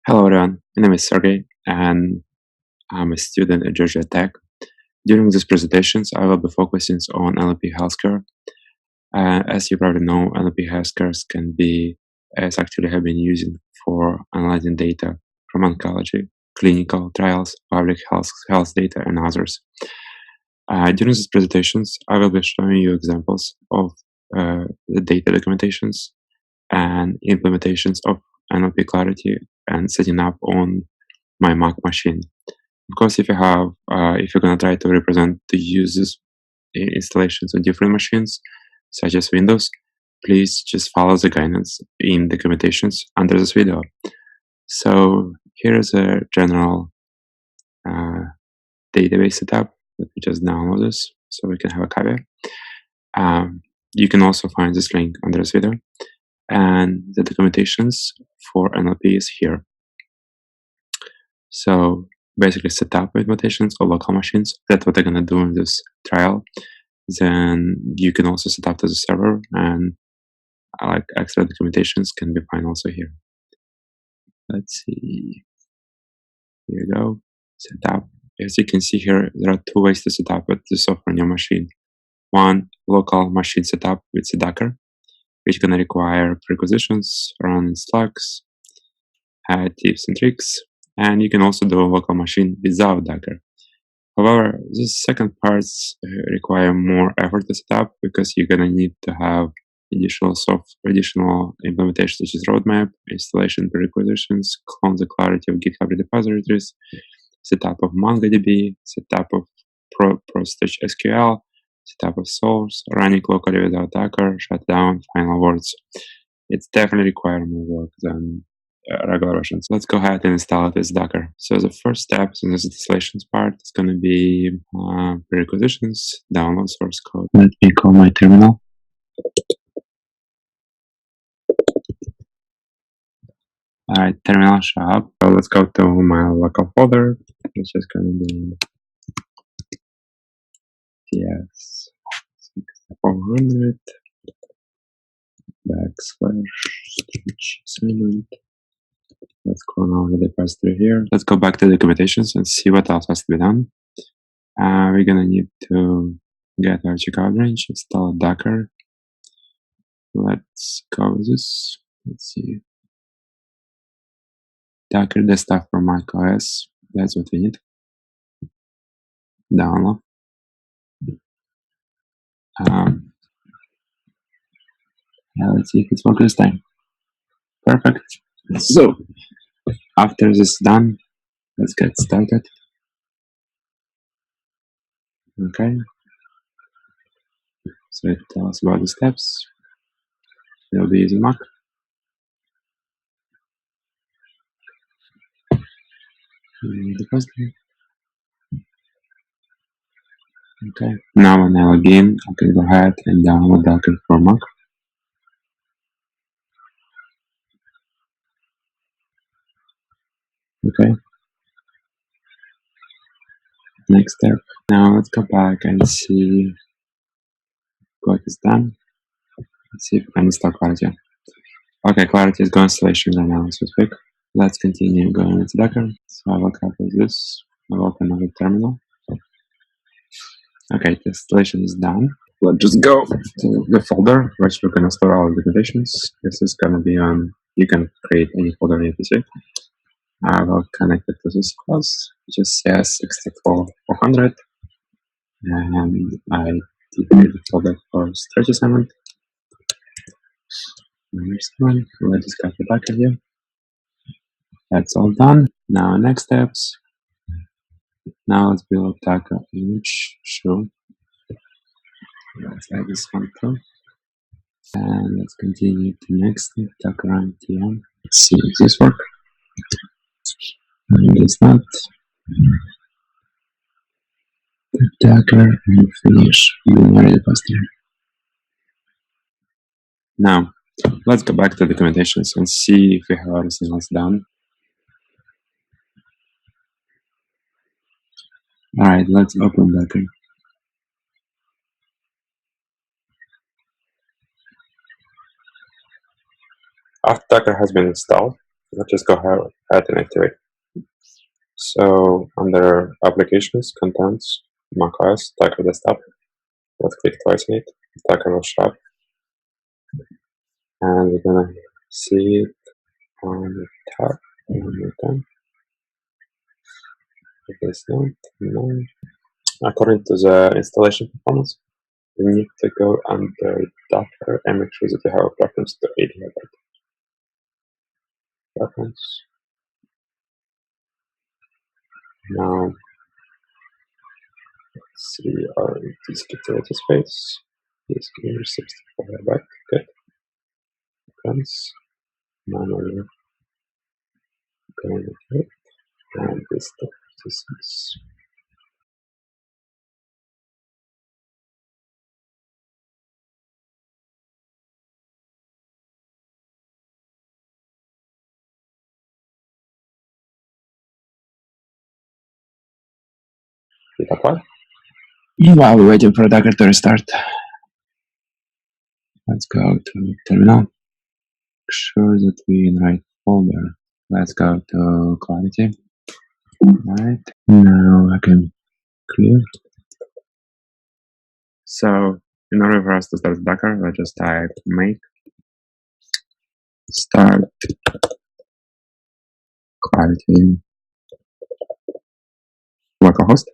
Hello everyone, my name is Sergey and I'm a student at Georgia Tech. During these presentations, I will be focusing on NLP healthcare. As you probably know, NLP healthcare can be, as actually have been using for analyzing data from oncology, clinical trials, public health data, and others. During these presentations, I will be showing you examples of the data documentations and implementations of NLP Clarity and setting up on my Mac machine. Of course, if you're gonna try to represent the uses installations on different machines, such as Windows, please just follow the guidance in the documentations under this video. So here is a general database setup. Let me just download this so we can have a copy. You can also find this link under this video, and the documentations for NLP is here. So basically set up implementations or local machines. That's what they're gonna do in this trial. Then you can also set up to the server, and like extra documentations can be found also here. Let's see. Here you go. Set up. As you can see here, there are two ways to set up the software on your machine. One, local machine setup with the Docker, which can require prerequisitions, run slugs, add tips and tricks, and you can also do a local machine without Docker. However, the second parts require more effort to set up because you're gonna need to have additional implementations such as roadmap, installation prerequisitions, clone the Clarity of GitHub repositories, setup of MongoDB, setup of Prostage SQL, setup of source, running locally without Docker, shutdown, final words. It's definitely require more work than regular versions. Let's go ahead and install it as Docker. So the first step in this installations part is going to be prerequisitions, download source code. Let me call my terminal. Alright, terminal show up. So let's go to my local folder, which is going to be TS6400 /stretch assignment. Let's clone over the repository here. Let's go back to the documentations and see what else has to be done. We're gonna need to get our checkout range, install Docker. Let's go with this. Let's see. Docker desktop for Mac OS. That's what we need. Download. Let's see if it's working this time. Perfect. So after this is done, let's get started. Okay. So it tells about the steps. We'll be using Mac. Okay. Now when I log in, I can go ahead and download Docker for Mac. Okay. Next step. Now let's go back and see what is done. Let's see if we can install Clarity. Okay, Clarity is going installation right now, so quick. Let's continue going into Docker. So I will copy this. I will open another terminal. Okay, the installation is done. Let's just go to the folder where we're going to store all the documentations. This is going to be on, you can create any folder in your PC. I will connect it to this class, which is CS6400. And I create the folder for stretch assignment. Next one, let's just copy Docker here. That's all done. Now next steps. Now let's build Docker image show. Let's add this one too. And let's continue to next step, Docker NTM. Let's see if this works. And it's not. Docker and finish binary repository. Now let's go back to the documentations and see if we have everything else done. Alright, let's open Docker. After Docker has been installed, let's just go ahead and activate. So under applications, contents, macOS, Docker desktop, let's click twice on it. Docker will show up, and we're gonna see it on the top. One more time. If it's not, no. According to the installation performance, we need to go under Docker and make sure that you have a preference to 8 megabyte. Preference. Now, let's see our disk utility space. Disk is 64 megabyte. Good. Preference. Now we're going to it. And this is. Did apply? Meanwhile, we're waiting for Docker to restart. Let's go to terminal. Make sure that we're in the right folder. Let's go to Clarity. Right. Now I can clear. So in order for us to start Docker, let's just type make start Clarity localhost.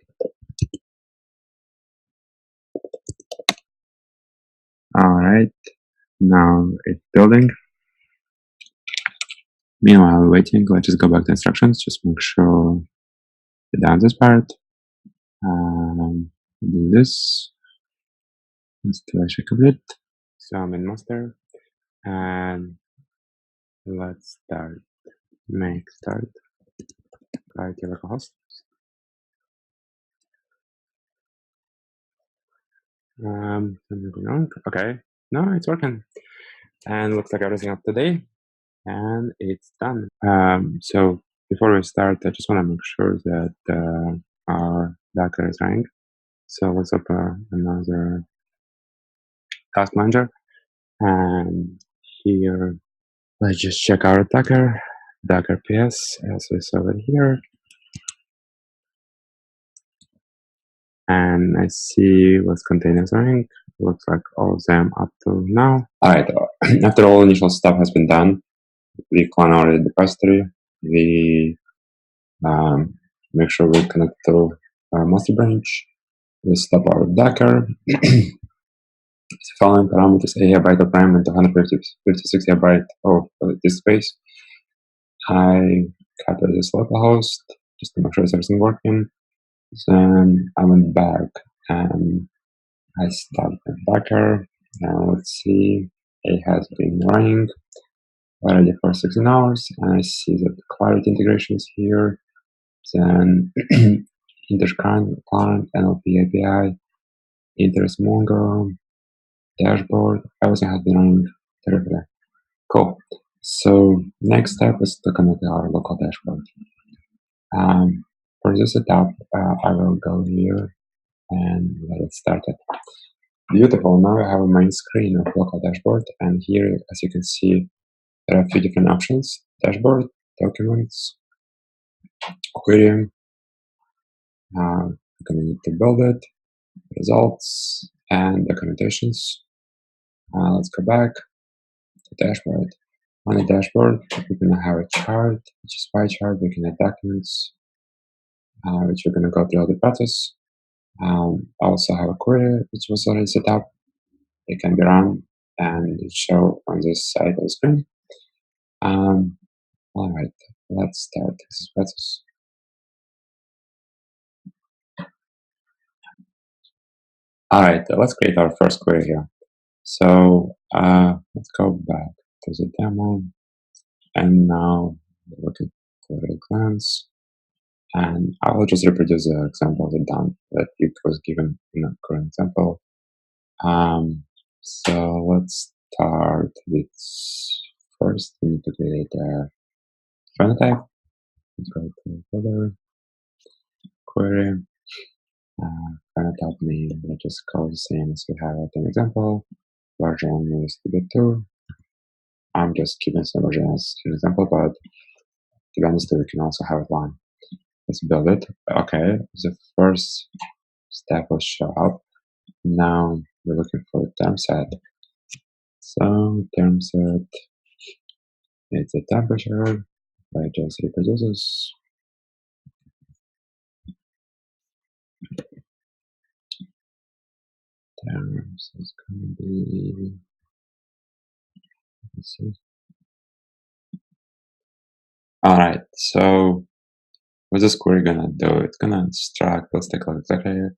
Alright, now it's building. Meanwhile, waiting, let's just go back to instructions, just make sure we're done this part. Do this. Installation complete. So I'm in master, and let's start. Make start Clarity localhost. Something wrong. Okay, no, it's working, and looks like everything up to date, and it's done. So before we start, I just want to make sure that our Docker is running. So let's open another task manager, and here let's just check our Docker PS as is over here. And I see what's containers running. Looks like all of them up to now. Alright, after all initial stuff has been done, we clone our repository. We make sure we connect to our master branch. We stop our Docker. The following parameters: 8 GB of RAM and 256 GB of disk space. I captured this localhost just to make sure everything working. Then I went back and I started Docker. Now let's see, it has been running already for 16 hours, and I see that the Clarity integration is here. Then intercurrent client, NLP API, interest Mongo, dashboard, everything has been running terribly. Cool. So next step is to connect our local dashboard. For this setup, I will go here and let it start it. Beautiful. Now I have a main screen of local dashboard, and here, as you can see, there are a few different options: dashboard, documents, query, need to build it, results, and documentations. Let's go back to dashboard. On the dashboard, we're going to have a chart, which is pie chart. We can add documents, which we're going to go through all the process. I also have a query, which was already set up. It can be run and show on this side of the screen. All right, let's start this process. All right, let's create our first query here. So let's go back to the demo, and now look at query glance, and I will just reproduce the example that it was given in the current example. So let's start with first. We need to create a phenotype. Let's go to folder, query, phenotype name. Let's just call the same as we have at an example. Version is to be 2. I'm just keeping some version as an example, but To be honest, we can also have it one. Let's build it. Okay, the first step will show up. Now we're looking for a term set. So term set, it's a temperature. I just reproduces. Terms is going to be, let's see. All right, so what this query gonna do? It's gonna extract, let's take a look exactly here.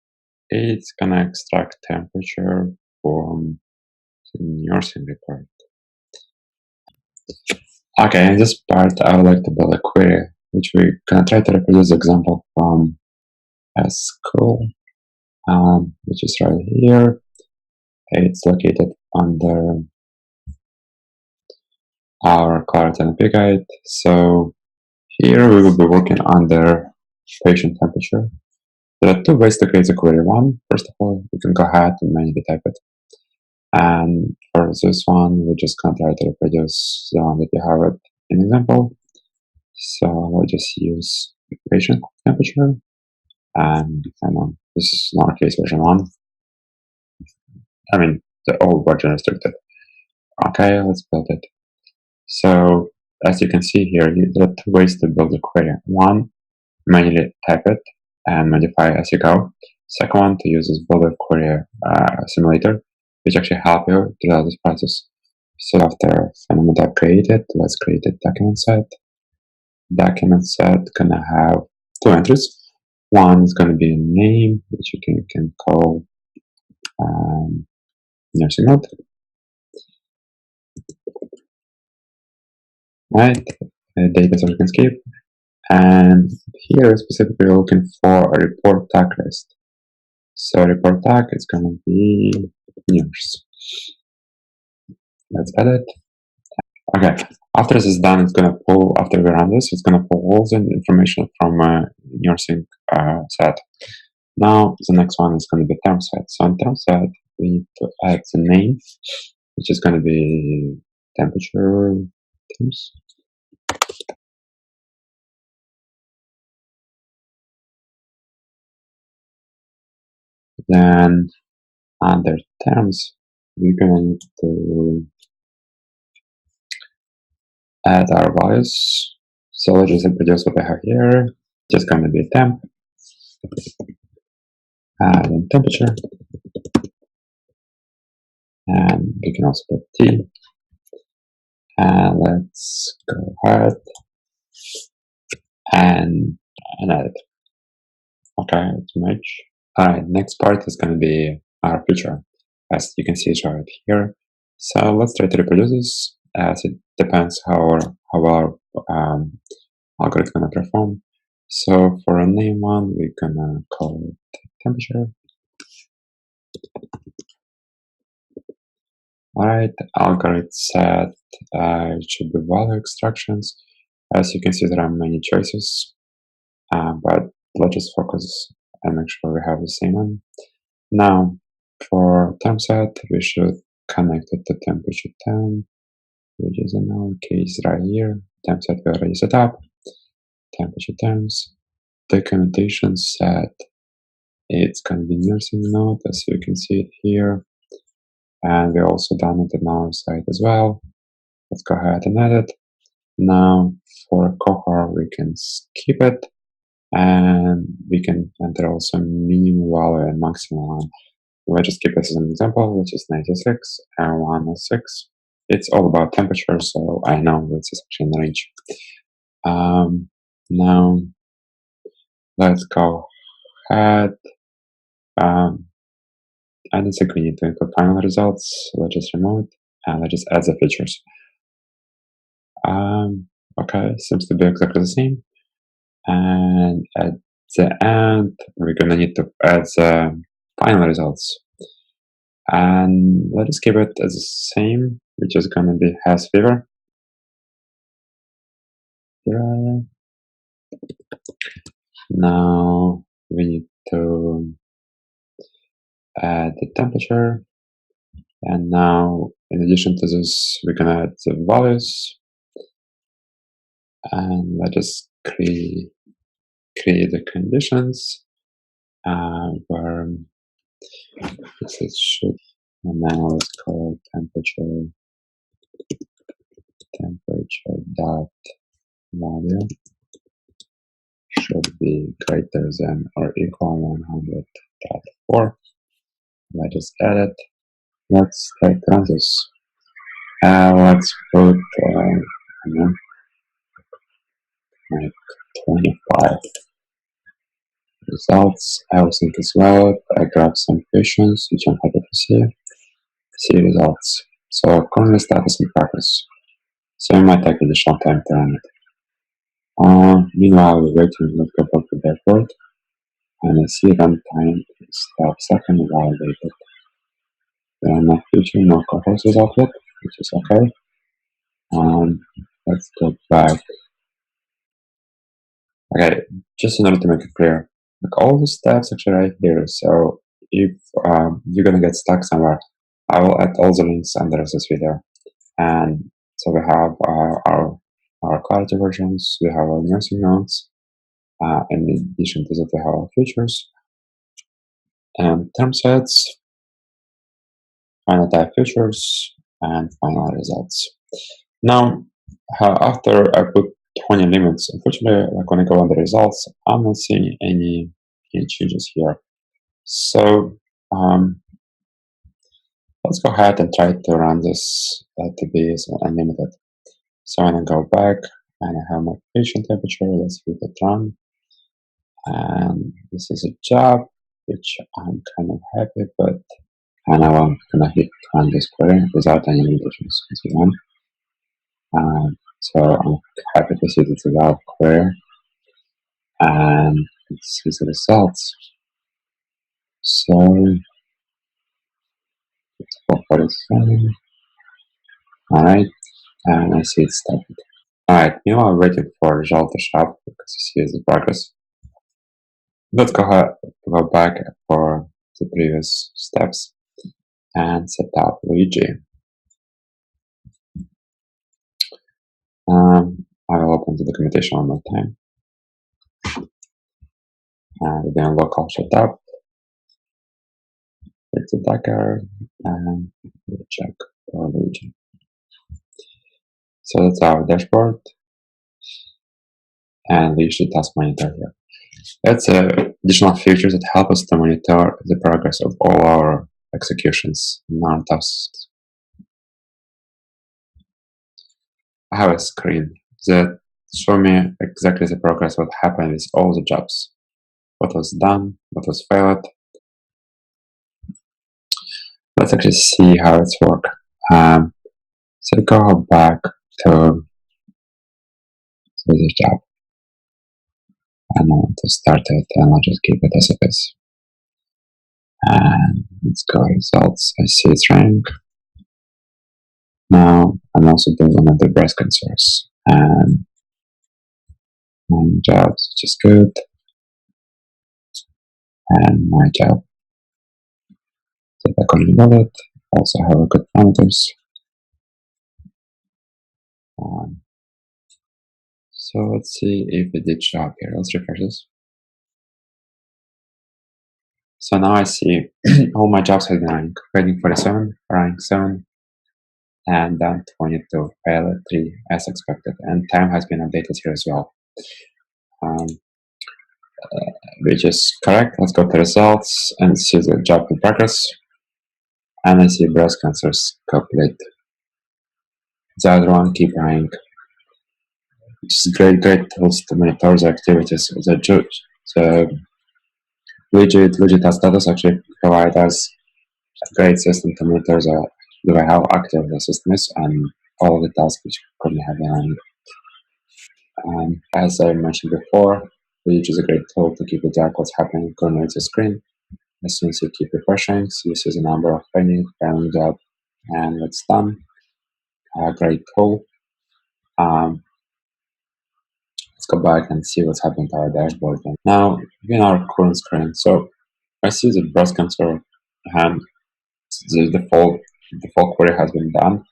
It's gonna extract temperature from the nursing report. Okay, in this part, I would like to build a query, which we're gonna try to reproduce the example from a school, which is right here. It's located under our ClarityNLP guide. So here we will be working under patient temperature. There are two ways to create a query. One, first of all, you can go ahead and manually type it. And for this one, we're just going to try to reproduce the one that you have it in example. So we'll just use patient temperature. And this is in our case version 1. I mean, the old version restricted. Okay, let's build it. So as you can see here, there are two ways to build a query. One, manually type it and modify as you go. Second one, to use this builder query simulator, which actually help you throughout this process. So after phenomenon type created, let's create a document set. Document set gonna have two entries. One is gonna be a name, which you can call nursing note. Right, data source can skip. And here specifically we're looking for a report tag list. So report tag is gonna be nurse. Let's edit. Okay, after this is done, it's gonna pull, after we run this, it's gonna pull all the information from nursing set. Now the next one is gonna be term set. So in term set, we need to add the name, which is gonna be temperature temps. Then under terms, we're gonna need to add our values. So let's just reproduce what I have here. Just gonna be temp, and temperature, and we can also put T. And let's go ahead and edit. Okay, let's merge. Alright, next part is gonna be our feature, as you can see it's right here. So let's try to reproduce this, as it depends how our algorithm gonna perform. So for a name one, we're gonna call it temperature. Alright, algorithm set it should be value extractions. As you can see, there are many choices, but let's just focus and make sure we have the same one. Now, for term set, we should connect it to temperature 10, which is in our case right here. Term set we already set up. Temperature terms. Documentation set. It's going to be nursing note, as you can see it here. And we also done it on our side as well. Let's go ahead and edit. Now, for cohort, we can skip it. And we can enter also minimum value and maximum one. Let's just keep this as an example, which is 96 and 106. It's all about temperature, so I know it's actually in the range. Now, let's go ahead. I don't think we need to input final results. Let's just remove it and let's just add the features. Okay, seems to be exactly the same. And at the end, we're gonna need to add the final results. And let's just keep it as the same, which is gonna be has fever. Here. Now we need to add the temperature. And now, in addition to this, we're gonna add the values. And let us create the conditions where this should, and now let's call temperature dot value should be greater than or equal 100.4. Let us edit. Let's run this. Let's put like 25 results. Everything is valid. I grab some questions, which I'm happy to see. See results. So currently status in progress. So it might take additional time to run it. Meanwhile, we're waiting. Let's go back to the dashboard. And I see runtime step second validated. There are no future, no cohorts result yet, which is okay. Let's go back. Okay, just in order to make it clear, like all the steps actually right here. So if you're gonna get stuck somewhere, I will add all the links under this video. And so we have our Clarity versions, we have our nursing notes. In addition to that, we have our features and term sets, final type features, and final results. Now, after I put 20 limits, unfortunately, like when I go on the results, I'm not seeing any changes here. So let's go ahead and try to run this to be unlimited. So I'm gonna go back and I have my patient temperature. Let's hit it run. And this is a job, which I'm kind of happy, but and now I'm gonna hit run this query without any limitations. So I'm happy to see this without query. And let's see the results. So it's 447. Alright, and I see it started. Alright, meanwhile I'm waiting for result to show up because you see the progress. Let's go back for the previous steps and set up Luigi. I will open the documentation one more time. And then local setup. It's a Docker and we'll check for Luigi. So that's our dashboard. And we should task monitor here. That's additional features that help us to monitor the progress of all our executions in our tasks. I have a screen that shows me exactly the progress, what happened with all the jobs. What was done, what was failed. Let's actually see how it's work. So go back to this job. And I want to start it and I'll just keep it as it is. And let's go results. I see its rank. Now I'm also doing another breast cancers and my jobs, which is good. And my job. If I can enroll it, also have a good parameters. So let's see if it did show up here. Let's refresh this. So now I see all my jobs have been rank. Waiting 47, rank 7, and then 22, failed 3 as expected. And time has been updated here as well. Which is correct. Let's go to results and see the job in progress. And I see breast cancers complete. The other one, keep rank. Which is great tools to monitor the activities of the judge. The legit status actually provide us a great system to monitor how active the system is and all the tasks which currently have been running. As I mentioned before, Legit is a great tool to keep track what's happening in corner of the screen. As soon as you keep refreshing, so you see the number of failing job, and it's done. A great tool. Let's go back and see what's happened to our dashboard. And now, in our current screen, so I see the breast cancer and the default query has been done.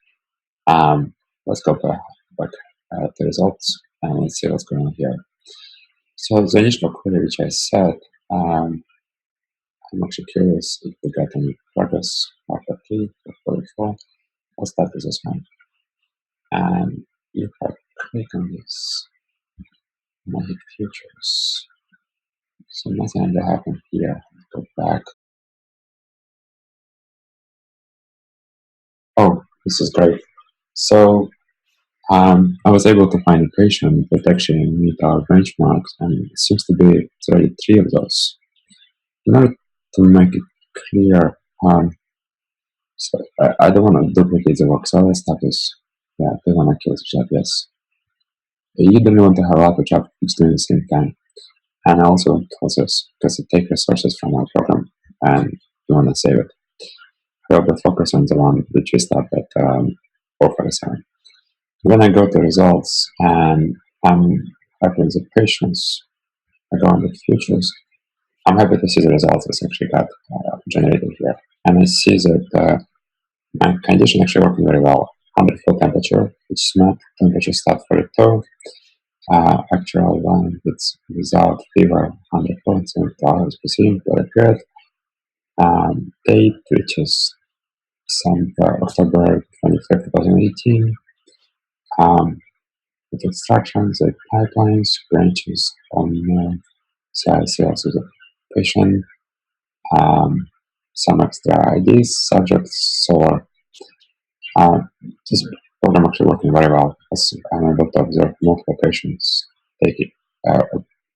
Let's go back to the results. And let's see what's going on here. So the initial query which I set, I'm actually curious if we got any progress of the 3 or 44. I'll start with this one. And if I click on this, I hit futures. So nothing will happen here. Go back. Oh, this is great. So I was able to find a patient that actually meet our benchmarks, and it seems to be already 3 of those. In order to make it clear, so I don't want to duplicate the work, so let's start this. Yeah, I don't want to kill the job, yes. You don't want to have a lot of jobs doing at the same time. And also it causes, because it takes resources from our program and you want to save it. However, focus on the one which we start at 447. When I go to results and I'm happy with the patients, I go on the futures. I'm happy to see the results that's actually got generated here. And I see that my condition actually working very well. 104 temperature, which is met, temperature start 42. Actual one without fever, 104.7 hours per second, very good. Date, which is October 25th, 2018. With instructions, the pipelines, branches on CIC, also the patient, some extra IDs, subjects. So this program actually working very well. As I'm able to observe multiple patients taking,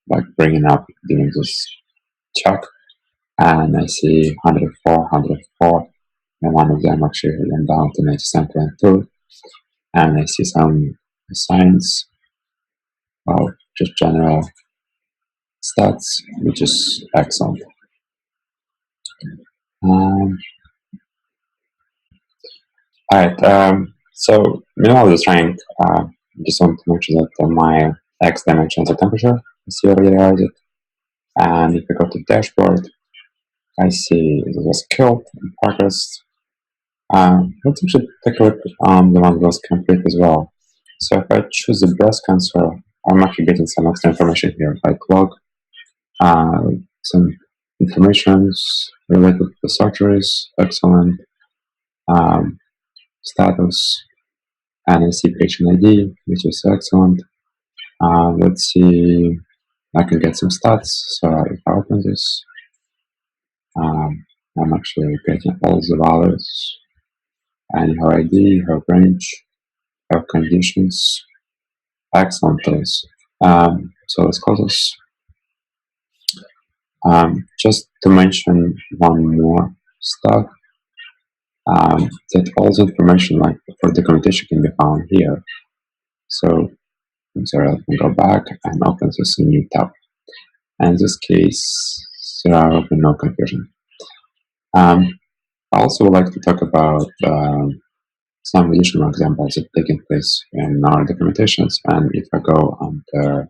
like bringing up during this check, and I see 104, 104, and one of them actually went down to 97.2, and I see some signs of just general stats, which is excellent. Um, Alright, so meanwhile this rank, just want to mention that my X dimension is the temperature, as you already realized it. And if we go to dashboard, I see it was killed in progress. Let's actually take a look on the one that was complete as well. So if I choose the breast cancer, I'm actually getting some extra information here, like log, some informations related to the surgeries, excellent, status, and I see patient ID, which is excellent. Let's see, I can get some stats. So if I open this, I'm actually getting all the values, and her ID, her range, her conditions, excellent tools. So let's close this. Just to mention one more stuff, that all the information like for documentation can be found here. So I'm sorry, I can go back and open this new tab. And in this case, there are no confusion. I also would like to talk about some additional examples that taking place in our documentations. And if I go on the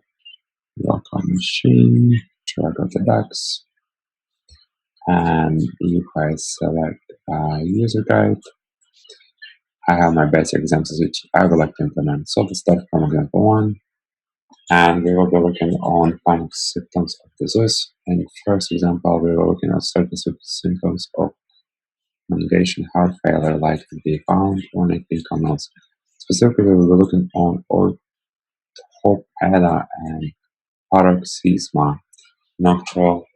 local machine, sure I go to DAX, and if I select user guide, I have my basic examples which I would like to implement. So let's start from example 1, and we will be looking on finding symptoms of disease. In first example, we were looking at certain symptoms of navigation heart failure likely to be found on a clinical notes. Specifically, we were looking on orthopeda and paroxysma nocturnal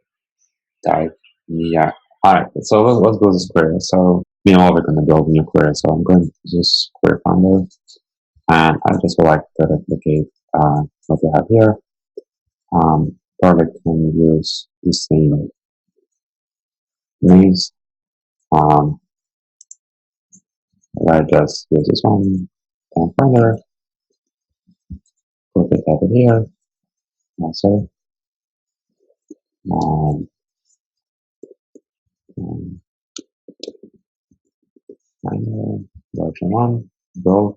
dyspnea. Alright, so let's build this query. So meanwhile, we're going to build a new query. So I'm going to this query founder, and I just would like to replicate what we have here. Product can use the same names. I just use this one, and further, put it over here, also, and version 1, build.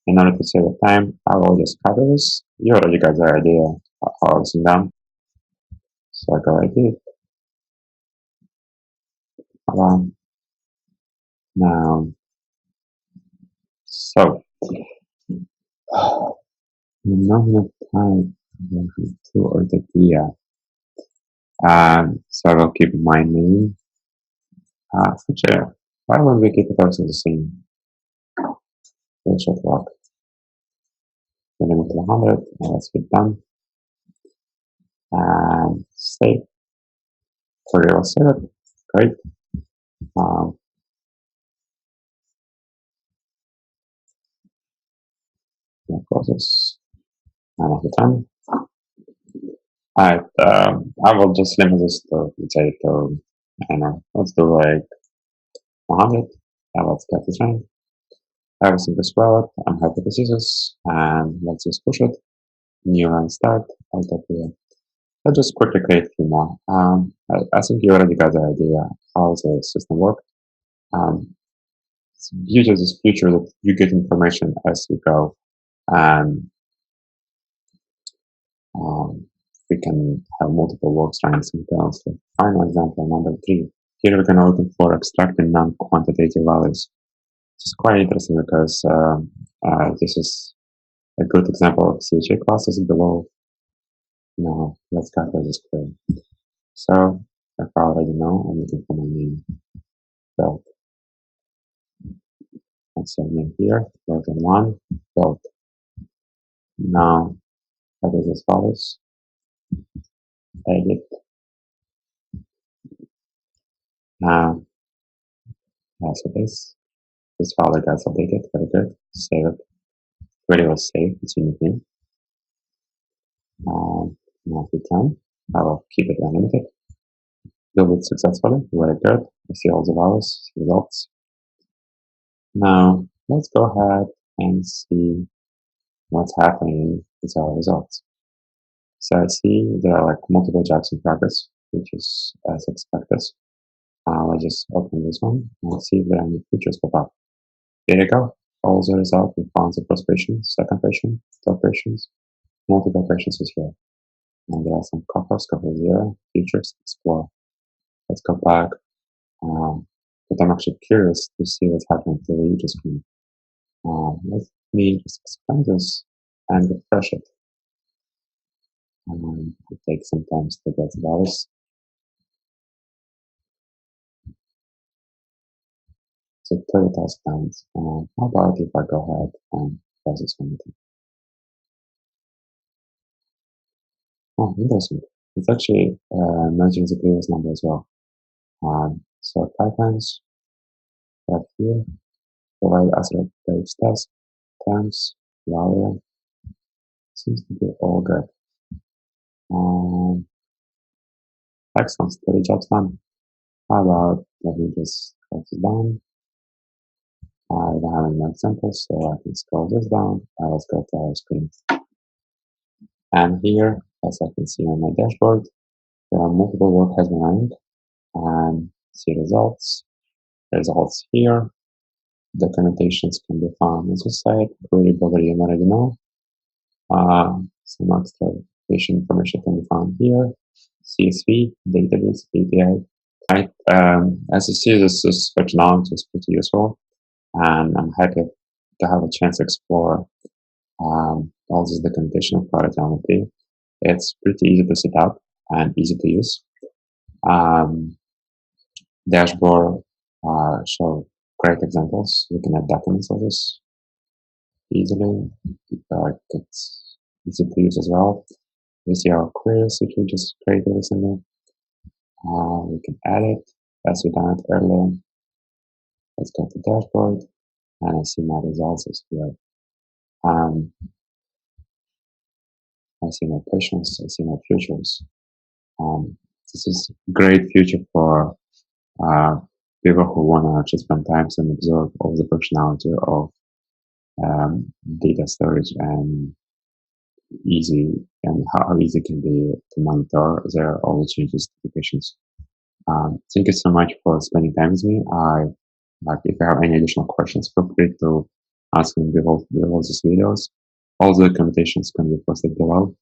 In order to save the time, I will just copy this. You already got the idea of how it's done. So I go right here. Now, so Nominal time version 2 or the yeah. So I will keep my name. Such a why won't we keep it also the same? It should work. The limit to 100. Now let's hit done and save. So you will save it. Great. Um, process and I'll hit done. Alright, I will just limit this to, let's say, to, I don't know, let's do like 100. Let's get this in. Everything is valid. I'm happy to see this. And let's just push it. New run start. I'll tap here. I'll just quickly create a few more. I think you already got the idea how the system works. It's beauty of this feature that you get information as you go. And we can have multiple works running simultaneously. Final example number 3. Here we're going to look for extracting non-quantitative values. It's quite interesting because this is a good example of CHA classes below. Now let's calculate this query. So if I already know, I'm looking for my name build. Let's say name here, version 1, build. Now what is as follows? Edit. So this file gets updated, very good. Save it. Query was saved, it's unique. Now hit 10. I will keep it unlimited. Build it successfully, very good. I see all the values, results. Now let's go ahead and see what's happening with our results. So I see there are like multiple jobs in progress, which is as expected. Let's just open this one and let's see if there are any features pop up. There you go. All the result, we found the first patient, second patient, third patients, multiple patients is here. And there are some cover here, features, explore. Let's go back. But I'm actually curious to see what's happening to the user screen. Let me just expand this and refresh it. It takes some time to get the values. So 30,000 times. How about if I go ahead and press this one? Oh, interesting. It's actually merging the previous number as well. So 5 times, right here, provide as a page task, times, value. Seems to be all good. Excellent, 30 jobs done. How about let me just close this down. I don't have any examples, so I can scroll this down. Let's go to our screen. And here, as I can see on my dashboard, there are multiple work has been running. And see results. Results here. Documentations can be found on this site. Query builder you already know. Some extra patient information can be found here. CSV, database, API. Right. As you see, this functionality is pretty useful. And I'm happy to have a chance to explore all this documentation of ClarityNLP. It's pretty easy to set up and easy to use. Dashboard show great examples. We can add documents of this easily. It's easy to use as well. We see our queries, which we just created recently. We can add it as we done it earlier. Let's go to dashboard, and I see my results is here. I see my patients, I see my futures. This is great future for people who want to actually spend time and observe all the functionality of data storage and how easy it can be to monitor all the changes to the patients. Thank you so much for spending time with me. If you have any additional questions, feel free to ask them below these videos. All the documentations can be posted below.